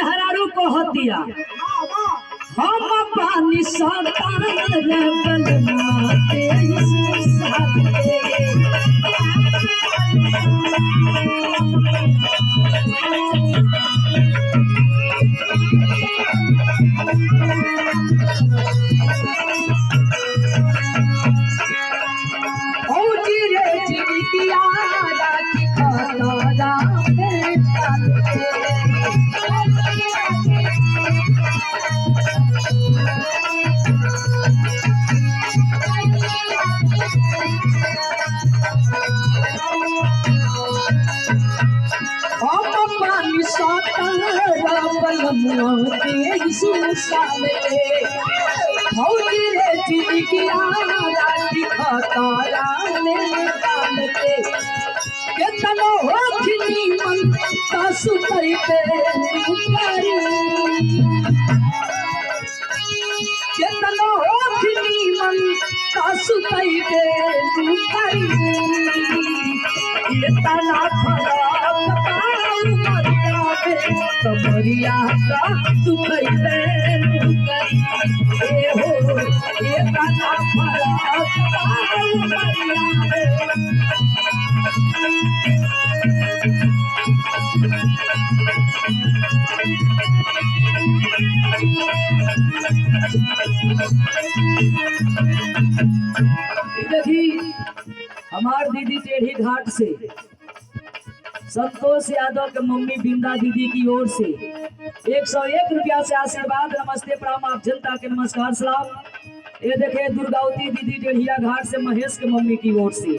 हरारू को हतिया हम पानी संतान कमरिया का तू कैसे हो ये गाना देखी हमार दीदी टेढ़ी घाट से संतोष यादव के मम्मी बिंदा दीदी की ओर से 101 रुपया से आशीर्वाद। नमस्ते प्रणाम आप जनता के नमस्कार सलाम। ये देखे दुर्गावती दीदी टेढ़िया घाट से महेश के मम्मी की ओर से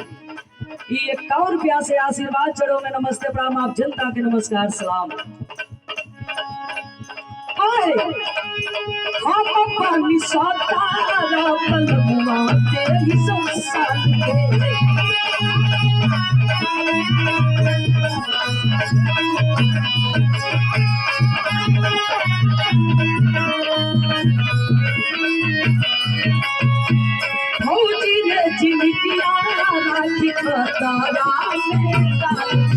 51 रुपया से आशीर्वाद चढ़ो में नमस्ते प्रणाम आप जनता के नमस्कार सलाम। हम पानी सातारा पलमुआ तेरी संसार के भौजी रे चिमटिया राखी खतारा में